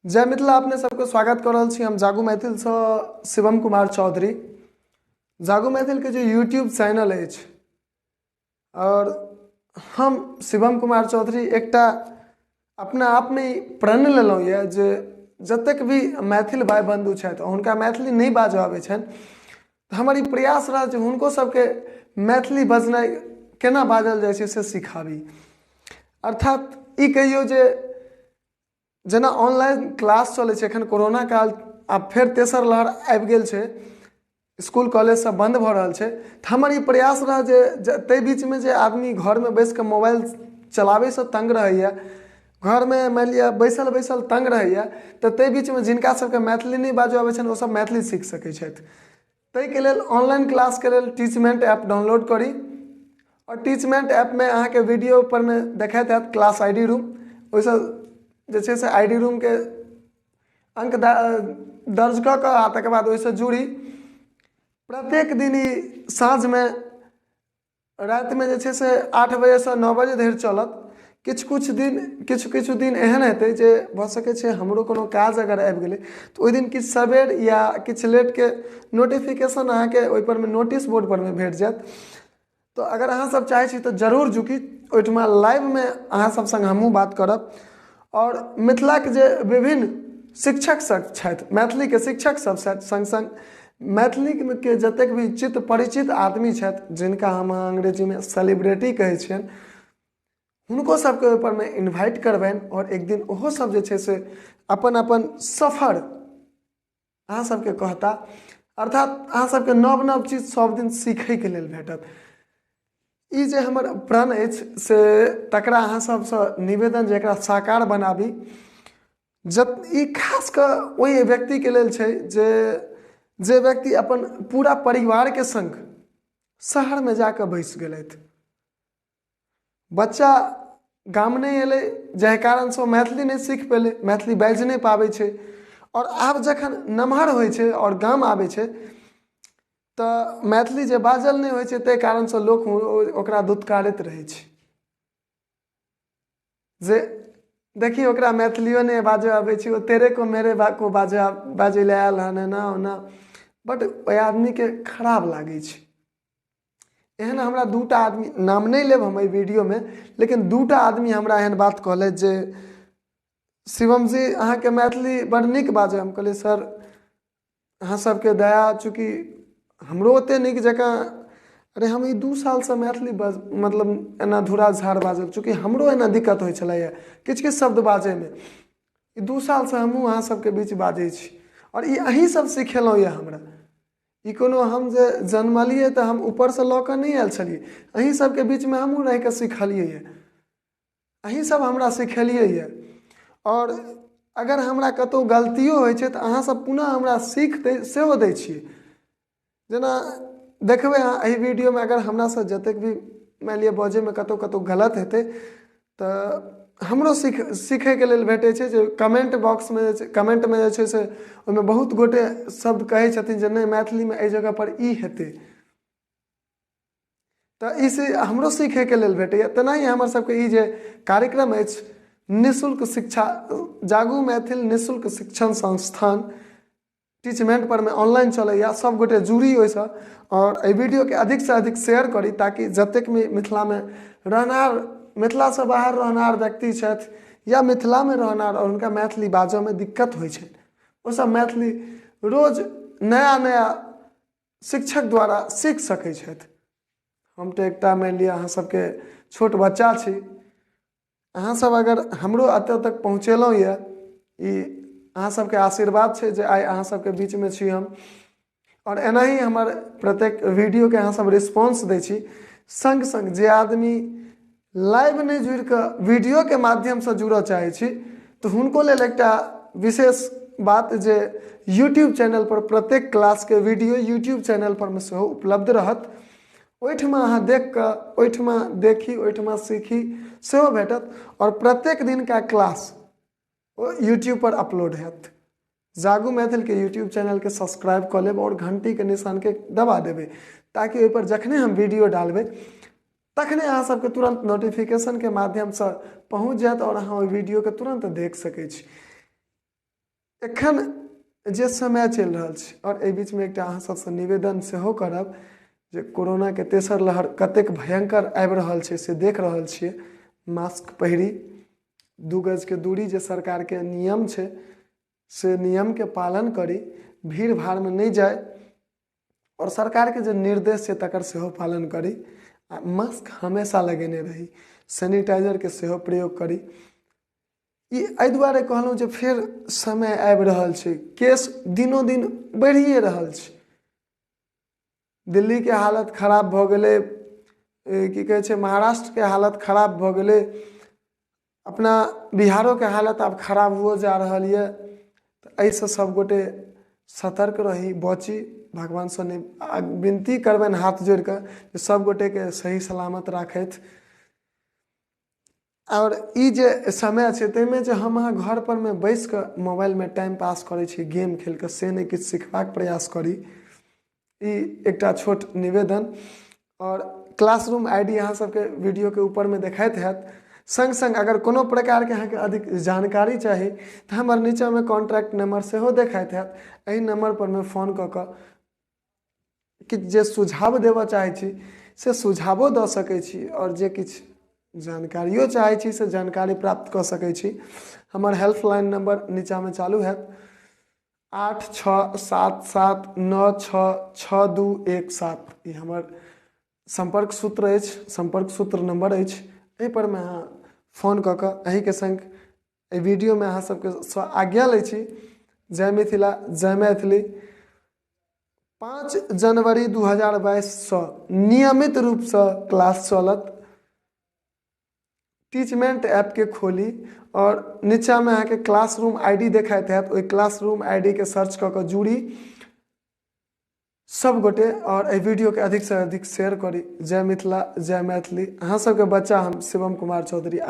जय मिथिला अपने सबके स्वागत कर रहल छी हम जागू मैथिल से शिवम कुमार चौधरी। जागू मैथिल के जो यूट्यूब चैनल अछि और हम शिवम कुमार चौधरी एकटा अपना आप में प्रण लेलहुँ ये जे जतेक भी मैथिल भाई बंधु छथि हुनका मैथिली नहीं बाजऽ आबै छनि तऽ हमर ई प्रयास रहल जे हुनको सबके मैथिली बजनाइ केना बाजल जाइ छै से सिखाबी। अर्थात ई कहियो जे जेना ऑनलाइन क्लास चलै छै एखन कोरोना काल आब फेर तेसर लहर आबि गेल छै, स्कूल कॉलेज सब बंद भऽ रहल छै तऽ हमर ई प्रयास रह जे ताहि बीचमे जे आदमी घरमे बैस कऽ मोबाइल चलाबैसँ तंग रहैया, घरमे मानि लिअ बैसल बैसल तंग रहैया तऽ ताहि बीचमे जिनका सबके मैथिली नहीं बाजऽ आबै छनि ओसब मैथिली सीख सकै छथि। ताहिके लेल ऑनलाइन क्लासके लेल टीचमेंट ऐप डाउनलोड करी और टीचमेंट ऐपमे अहाँके वीडियो परमे देखाइत हैत क्लास आईडी रूम, ओहिसँ जे छै से आईडी रूम के अंक दर्ज कऽ कऽ आ तकर बाद ओहिसँ जुड़ी प्रत्येक दिन ई साँझमे रातिमे जे छै से 8 बजेसँ 9 बजे धरि चलत। किछु दिन एहन हेतै जे भऽ सकै छै हमरो कोनो काज अगर आबि गेलै तऽ ओहि दिन किछु सबेर या किछु लेटके नोटिफिकेशन अहाँके ओहिपरमे नोटिस बोर्ड परमे भेट जायत। तो अगर अहाँ सब चाहै छी तऽ जरूर जुकी, ओहिठमा लाइवमे अहाँ सब संग हमहूँ बात करब और मिथिला के जे विभिन्न शिक्षक सब छथि, मैथिली के शिक्षक सब छथि, संग संग मैथिली के जतेक भी चित परिचित आदमी छथि जिनका हम अंग्रेजी में सेलिब्रिटी कहै छियनि, हुनको सबके ओहिपर में इन्वाइट करबनि और एक दिन ओहो सब जे छै से अपन अपन सफर अहाँ सबके कहता। अर्थात अहाँ सबके नव नव चीज सब दिन सीखैके लेल भेटत। ई जे हमर प्रण अछि से तकरा अहाँ सबसँ निवेदन जे एकरा साकार बनाबी। ई खास कऽ ओहि व्यक्तिके लेल छै जे व्यक्ति अपन पूरा परिवारके संग शहरमे जाकऽ बैसि गेलथि। बच्चा गाम नहीं एलै जाहि कारणसँ मैथिली नहीं सीख पेलै, मैथिली बाजि नहीं पाबै छै और आब जखन नमहर होइ छै और गाम आबै छै तऽ मैथिली जे बाजल नहीं होइ छै ताहि कारणसँ लोक ओकरा दुत्कारित रहै छै जे देखी ओकरा मैथिलियो नहीं बाजऽ आबै छै, ओ तेरे को मेरे को बाजै लए आयल हन एना ओना, बट ओहि आदमीके खराब लागै छै। एहन हमरा दूटा आदमी, नाम नहीं लेब हम एहि वीडियोमे, लेकिन दूटा आदमी हमरा एहन बात कहलथि जे शिवम जी अहाँके मैथिली बड़ नीक बाजऽ। हम कहलियै सर अहाँ सबके दया, चूँकि हमरो ओते नीक जकाँ अरे हम ई 2 सालसँ मैथिली मतलब एना धूरा झाड़ बाजब, चूँकि हमरो एना दिक्कत होइ छलैए किछु किछु शब्द बाजैमे। ई 2 सालसँ हमहूँ अहाँ सबके बीच बाजै छी और ई अहीं सब सिखेलहुँ यऽ हमरा। ई कोनो हम जे जन्मलियै तऽ हम ऊपरसँ लऽ कऽ नहीं आयल छलियै, अहीं सबके बीचमे हमहूँ रहि कऽ सिखलियै यऽ, अहीं सब हमरा सिखेलियै यऽ। और अगर हमरा कतहु गलतियो होइ छै तऽ अहाँ सब पुनः हमरा सीख सेहो दै छियै। जेना देखबै अहाँ एहि वीडियोमे अगर हमरासँ जतेक भी मानि लिअ बजैमे कतहु कतहु गलत हेतै तऽ हमरो सीखैके लेल भेटै छै जे कमेंट बॉक्समे कमेंटमे जे छै से ओहिमे बहुत गोटे शब्द कहै छथिन जे नहीं मैथिलीमे एहि जगह पर ई हेतै, तऽ ई से हमरो सीखैके लेल भेटैए। तेनाही हमर सबके ई जे कार्यक्रम अछि निःशुल्क शिक्षा, जागू मैथिल निःशुल्क शिक्षण संस्थान टीचमेंट पर में ऑनलाइन चलैया, सब गोटे जुड़ी ओहिसँ और एहि वीडियोके अधिक से अधिक शेयर करी ताकि जतेक भी मिथिलामे रहनार, मिथिलासँ बाहर रहनार व्यक्ति छथि या मिथिलामे रहनार और हुनका मैथिली बाजऽमे दिक्कत होइ छै ओसब मैथिली रोज नया नया शिक्षक द्वारा सीख सकै छथि। हम तऽ एकटा मानि लिअ अहाँ सबके छोट बच्चा छी, अहाँ सब अगर हमरो एतऽ तक पहुँचेलहुँ यऽ, ई अहाँ सबके आशीर्वाद छै जे आइ अहाँ सबके बीचमे छी हम। और एनाही हमर प्रत्येक वीडियोके अहाँ सब रिस्पॉन्स दै छी। संग संग जे आदमी लाइव नहीं जुड़ि कऽ वीडियोके माध्यमसँ जुड़ऽ चाहै छी तऽ हुनको लेल एकटा विशेष बात जे यूट्यूब चैनल पर प्रत्येक क्लासके वीडियो यूट्यूब चैनल पर में सेहो उपलब्ध रहत। ओहिठमा अहाँ देख कऽ ओहिठमा देखी ओहिठमा सीखी सेहो भेटत और प्रत्येक दिनका क्लास ओ यूट्यूब पर अपलोड हैत। जागू मैथिल के यूट्यूब चैनल के सब्सक्राइब कऽ लेब और घंटी के निशान के दबा देबै ताकि ओहि पर जखने हम वीडियो डालबै तखने अहाँ सबके तुरंत नोटिफिकेशन के माध्यम से पहुँच जायत और अहाँ ओहि वीडियो के तुरंत देख सकै छी। एखन जे समय चलि रहल छै और एहि बीचमे एकटा अहाँ सबसँ निवेदन सेहो करब जे कोरोनाके तेसर लहर कतेक भयंकर आबि रहल छै से देख रहल छियै। मास्क पहिरी, 2 गजके दूरी जे सरकारके नियम छै से नियमके पालन करी, भीड़ भाड़मे नहीं जाए और सरकारके जे निर्देश छै तकर सेहो पालन करी। आ मास्क हमेशा लगेने रही, सैनिटाइजरके सेहो प्रयोग करी। ई एहि दुआरे कहलहुँ जे फेर समय आबि रहल छै, केस दिनोदिन बढ़िए रहल छै। दिल्लीके हालत खराब भऽ गेलै, की कहै छै महाराष्ट्रके हालत खराब भऽ गेलै, अपना बिहारोके हालत आब खराब हुओ जा रहल यऽ। तऽ एहिसँ सब गोटे सतर्क रही, बची। भगवानसँ विनती करबनि हाथ जोड़ि कऽ जे सब गोटेके सही सलामत राखथि। और ई जे समय छै ताहिमे जे हम अहाँ घर पर में बैस कऽ मोबाइलमे टाइम पास करै छी गेम खेल कऽ, से नहि किछु सिखबाक प्रयास करी। ई एकटा छोट निवेदन। और क्लासरूम आईडी अहाँ सबके वीडियोके ऊपरमे देखाइत हैत। संग संग अगर कोनो प्रकारके अहाँके अधिक जानकारी चाही तऽ हमर नीचाँमे कॉन्टैक्ट नंबर सेहो देखाइत हैत। एहि नंबर पर में फोन कऽ कऽ कि जे सुझाव देबऽ चाहै छी से सुझावो दऽ सकै छी, और जे किछु जानकारियो चाहै छी से जानकारी प्राप्त कऽ सकै छी। हमर हेल्पलाइन नंबर नीचाँमे चालू हैत, 8677966217। ई हमर संपर्क सूत्र अछि, संपर्क सूत्र नंबर अछि। एहि पर में अहाँ फोन कऽ कऽ अहींके संग एहि वीडियोमे अहाँ सबके आज्ञा लै छी। जय मिथिला, जय मैथिली। 5 जनवरी 2022 नियमित रूपसँ क्लास चलत। टीचमेंट ऐप के खोली और नीचा में अहाँके क्लासरूम आईडी देखाइत हैत, ओहि क्लासरूम आईडी के सर्च कऽ कऽ जुड़ी सब गोटे, और एहि वीडियो के अधिक से अधिक शेयर करी। जय मिथिला, जय मैथिली। अहाँ सबके बच्चा हम शिवम कुमार चौधरी।